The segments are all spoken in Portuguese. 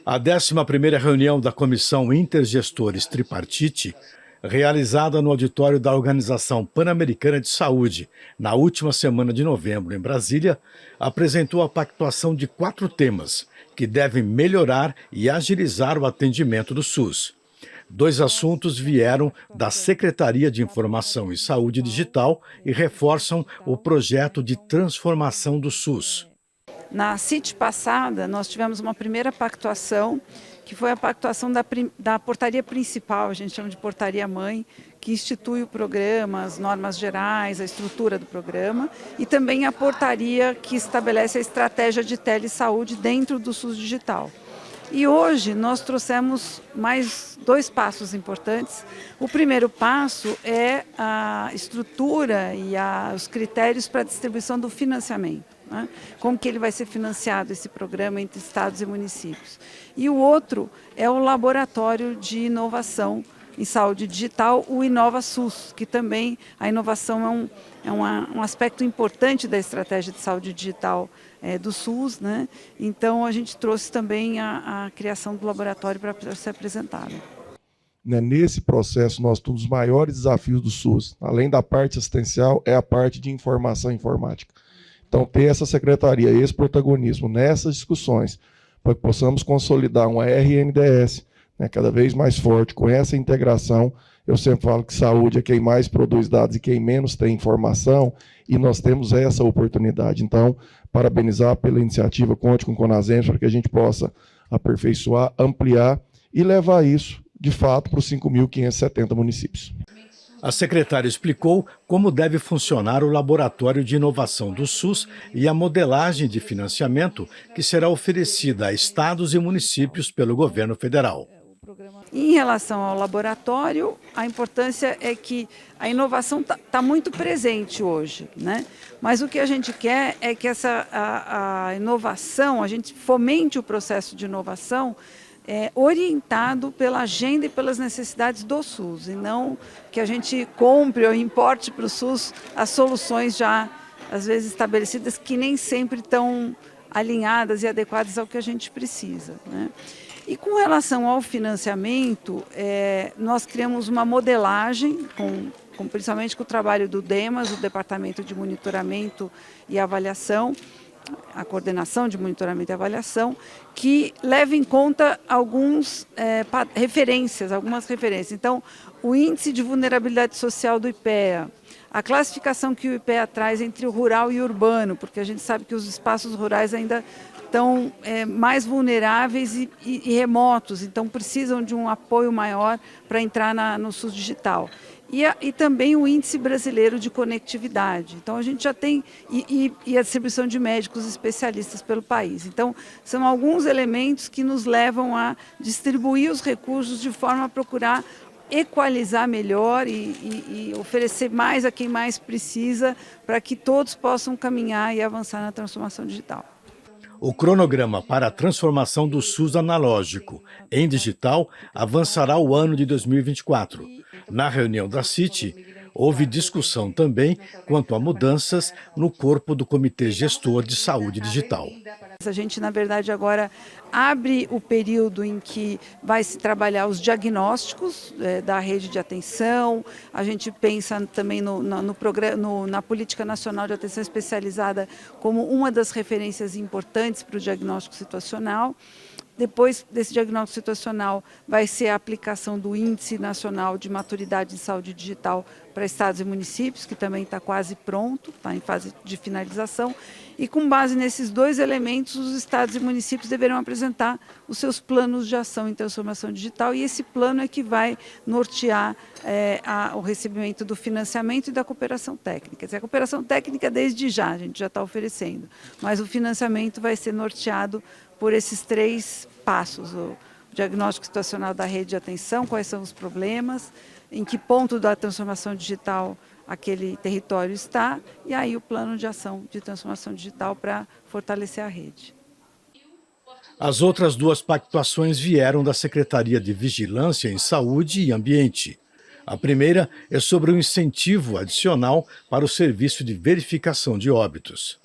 A 11ª reunião da Comissão Intergestores Tripartite, realizada no auditório da Organização Pan-Americana de Saúde, na última semana de novembro, em Brasília, apresentou a pactuação de 4 temas que devem melhorar e agilizar o atendimento do SUS. 2 assuntos vieram da Secretaria de Informação e Saúde Digital e reforçam o projeto de transformação do SUS. Na CIT passada, nós tivemos uma primeira pactuação, que foi a pactuação da portaria principal, a gente chama de portaria-mãe, que institui o programa, as normas gerais, a estrutura do programa, e também a portaria que estabelece a estratégia de telesaúde dentro do SUS Digital. E hoje nós trouxemos mais 2 passos importantes. O primeiro passo é a estrutura e os critérios para a distribuição do financiamento, né? Como que ele vai ser financiado, esse programa, entre estados e municípios. E o outro é o laboratório de inovação em saúde digital, o InovaSUS, que também a inovação é um aspecto importante da estratégia de saúde digital do SUS, né? Então a gente trouxe também a criação do laboratório para ser apresentado. Nesse processo, nós temos os maiores desafios do SUS, além da parte assistencial, é a parte de informação informática. Então, ter essa secretaria, esse protagonismo nessas discussões, para que possamos consolidar uma RNDS, cada vez mais forte, com essa integração. Eu sempre falo que saúde é quem mais produz dados e quem menos tem informação, e nós temos essa oportunidade. Então, parabenizar pela iniciativa, conte com o Conasem para que a gente possa aperfeiçoar, ampliar e levar isso, de fato, para os 5.570 municípios. A secretária explicou como deve funcionar o Laboratório de Inovação do SUS e a modelagem de financiamento que será oferecida a estados e municípios pelo governo federal. Em relação ao laboratório, a importância é que a inovação está muito presente hoje, né? Mas o que a gente quer é que a inovação, a gente fomente o processo de inovação orientado pela agenda e pelas necessidades do SUS, e não que a gente compre ou importe para o SUS as soluções já, às vezes, estabelecidas, que nem sempre estão alinhadas e adequadas ao que a gente precisa, né? E com relação ao financiamento, nós criamos uma modelagem, principalmente com o trabalho do DEMAS, o Departamento de Monitoramento e Avaliação, a coordenação de monitoramento e avaliação, que leva em conta algumas referências. Então, o índice de vulnerabilidade social do IPEA, a classificação que o IPEA traz entre o rural e o urbano, porque a gente sabe que os espaços rurais ainda estão mais vulneráveis e remotos, então precisam de um apoio maior para entrar no SUS digital. E também o índice brasileiro de conectividade. Então a gente já tem, e a distribuição de médicos especialistas pelo país. Então são alguns elementos que nos levam a distribuir os recursos de forma a procurar equalizar melhor e oferecer mais a quem mais precisa, para que todos possam caminhar e avançar na transformação digital. O cronograma para a transformação do SUS analógico em digital avançará o ano de 2024. Na reunião da CIT, houve discussão também quanto a mudanças no corpo do Comitê Gestor de Saúde Digital. A gente, na verdade, agora abre o período em que vai se trabalhar os diagnósticos da rede de atenção. A gente pensa também na Política Nacional de Atenção Especializada como uma das referências importantes para o diagnóstico situacional. Depois desse diagnóstico situacional vai ser a aplicação do Índice Nacional de Maturidade em Saúde Digital para estados e municípios, que também está quase pronto, está em fase de finalização. E com base nesses 2 elementos, os estados e municípios deverão apresentar os seus planos de ação em transformação digital, e esse plano é que vai nortear o recebimento do financiamento e da cooperação técnica. Quer dizer, a cooperação técnica desde já, a gente já está oferecendo, mas o financiamento vai ser norteado por esses 3 passos: o diagnóstico situacional da rede de atenção, quais são os problemas, em que ponto da transformação digital aquele território está, e aí o plano de ação de transformação digital para fortalecer a rede. As outras 2 pactuações vieram da Secretaria de Vigilância em Saúde e Ambiente. A primeira é sobre o incentivo adicional para o serviço de verificação de óbitos.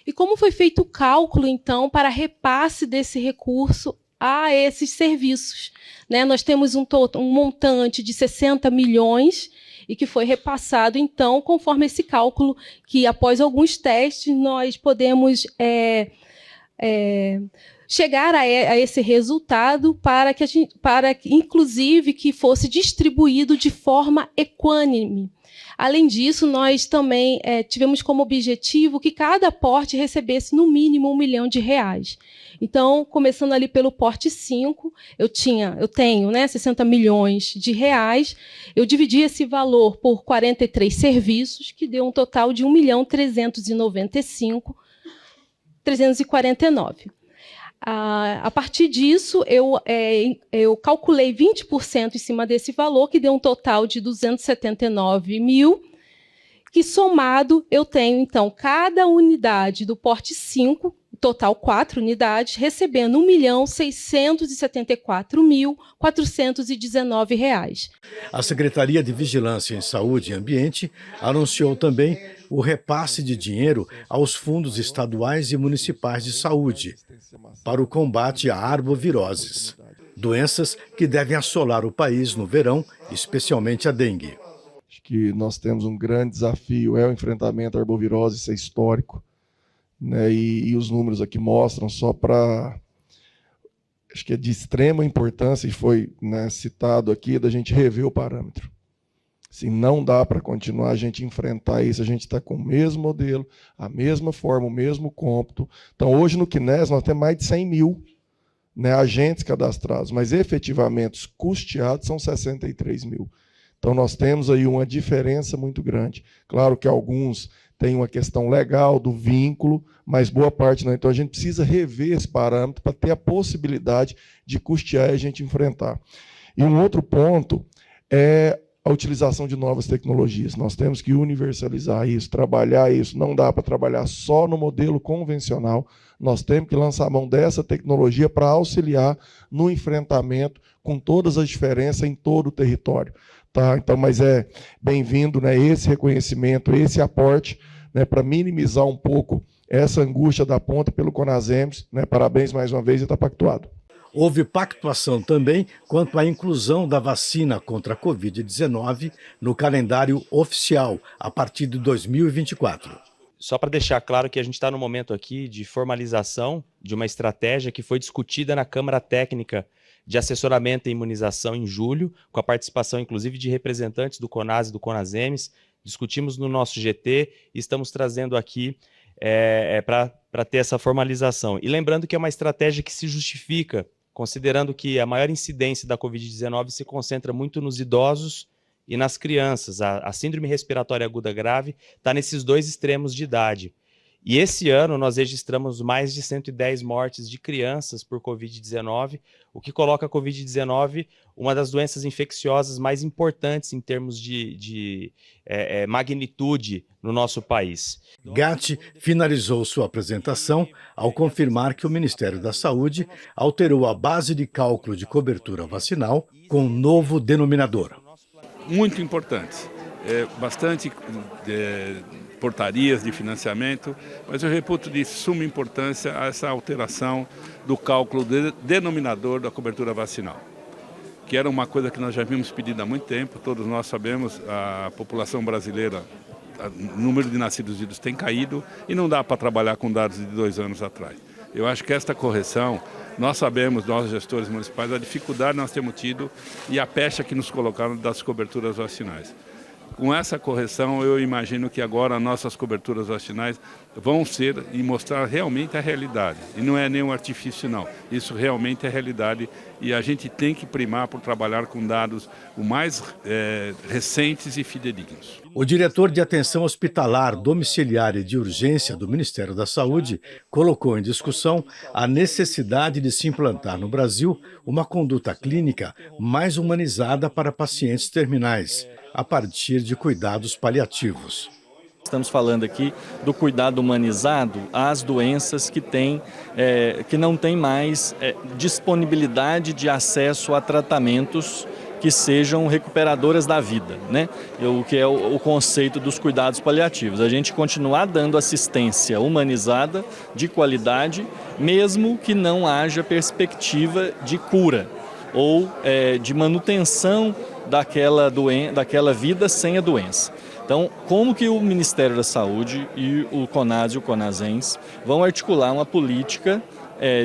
E como foi feito o cálculo, então, para repasse desse recurso a esses serviços, né? Nós temos um montante de 60 milhões e que foi repassado, então, conforme esse cálculo, que após alguns testes nós podemos chegar a esse resultado para que inclusive que fosse distribuído de forma equânime. Além disso, nós também tivemos como objetivo que cada aporte recebesse no mínimo R$1 milhão. Então, começando ali pelo porte 5, eu tenho, né, 60 milhões de reais, eu dividi esse valor por 43 serviços, que deu um total de 1.395.349. A partir disso, eu calculei 20% em cima desse valor, que deu um total de 279 mil, que somado eu tenho, então, cada unidade do porte 5, total 4 unidades, recebendo R$ 1.674.419. A Secretaria de Vigilância em Saúde e Ambiente anunciou também o repasse de dinheiro aos fundos estaduais e municipais de saúde para o combate a arboviroses, doenças que devem assolar o país no verão, especialmente a dengue. Acho que nós temos um grande desafio, o enfrentamento à arbovirose, isso é histórico, né? E os números aqui mostram, só para... Acho que é de extrema importância, e foi, né, citado aqui, da gente rever o parâmetro. Assim, não dá para continuar a gente enfrentar isso, a gente está com o mesmo modelo, a mesma forma, o mesmo cômputo. Então, hoje no CNES nós temos mais de 100 mil, né, agentes cadastrados, mas efetivamente custeados são 63 mil. Então, nós temos aí uma diferença muito grande. Claro que alguns têm uma questão legal do vínculo, mas boa parte não. Então, a gente precisa rever esse parâmetro para ter a possibilidade de custear e a gente enfrentar. E um outro ponto é a utilização de novas tecnologias. Nós temos que universalizar isso, trabalhar isso. Não dá para trabalhar só no modelo convencional. Nós temos que lançar a mão dessa tecnologia para auxiliar no enfrentamento com todas as diferenças em todo o território. Tá? Então, mas é bem-vindo, né, esse reconhecimento, esse aporte, né, para minimizar um pouco essa angústia da ponta pelo CONASEMS. Né? Parabéns mais uma vez e está pactuado. Houve pactuação também quanto à inclusão da vacina contra a Covid-19 no calendário oficial a partir de 2024. Só para deixar claro que a gente está no momento aqui de formalização de uma estratégia que foi discutida na Câmara Técnica de Assessoramento e Imunização em julho, com a participação inclusive de representantes do CONAS e do CONASEMS. Discutimos no nosso GT e estamos trazendo aqui para ter essa formalização. E lembrando que é uma estratégia que se justifica, considerando que a maior incidência da Covid-19 se concentra muito nos idosos e nas crianças. A síndrome respiratória aguda grave está nesses dois extremos de idade. E esse ano nós registramos mais de 110 mortes de crianças por Covid-19, o que coloca a Covid-19 uma das doenças infecciosas mais importantes em termos de magnitude no nosso país. Gatti finalizou sua apresentação ao confirmar que o Ministério da Saúde alterou a base de cálculo de cobertura vacinal com um novo denominador. Muito importante, bastante portarias de financiamento, mas eu reputo de suma importância essa alteração do cálculo denominador da cobertura vacinal, que era uma coisa que nós já havíamos pedido há muito tempo. Todos nós sabemos, a população brasileira, o número de nascidos vivos tem caído e não dá para trabalhar com dados de 2 anos atrás. Eu acho que esta correção, nós sabemos, nós gestores municipais, a dificuldade que nós temos tido e a pecha que nos colocaram das coberturas vacinais. Com essa correção, eu imagino que agora nossas coberturas vacinais vão ser e mostrar realmente a realidade. E não é nenhum artifício, não. Isso realmente é realidade e a gente tem que primar por trabalhar com dados o mais recentes e fidedignos. O diretor de Atenção Hospitalar, Domiciliar e de Urgência do Ministério da Saúde colocou em discussão a necessidade de se implantar no Brasil uma conduta clínica mais humanizada para pacientes terminais, a partir de cuidados paliativos. Estamos falando aqui do cuidado humanizado às doenças que não têm mais disponibilidade de acesso a tratamentos que sejam recuperadoras da vida, né? O que é o conceito dos cuidados paliativos. A gente continuar dando assistência humanizada, de qualidade, mesmo que não haja perspectiva de cura ou de manutenção daquela vida sem a doença. Então, como que o Ministério da Saúde e o CONAS e o CONASENS vão articular uma política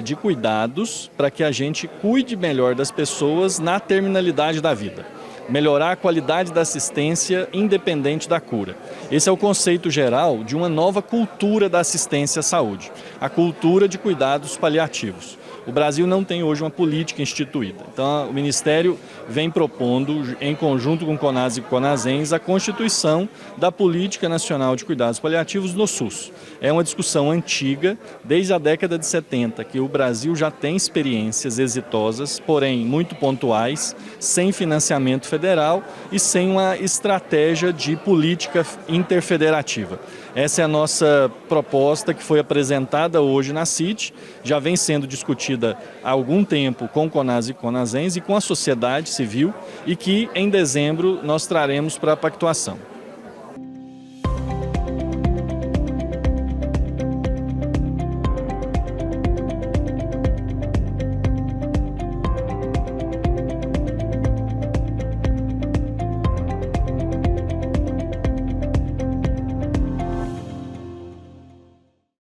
de cuidados para que a gente cuide melhor das pessoas na terminalidade da vida? Melhorar a qualidade da assistência independente da cura. Esse é o conceito geral de uma nova cultura da assistência à saúde, a cultura de cuidados paliativos. O Brasil não tem hoje uma política instituída. Então, o Ministério vem propondo, em conjunto com o CONAS e o CONASENS, a constituição da Política Nacional de Cuidados Paliativos no SUS. É uma discussão antiga, desde a década de 70, que o Brasil já tem experiências exitosas, porém muito pontuais, sem financiamento federal e sem uma estratégia de política interfederativa. Essa é a nossa proposta que foi apresentada hoje na CIT, já vem sendo discutida há algum tempo com o CONAS e CONASENS e com a sociedade civil e que em dezembro nós traremos para a pactuação.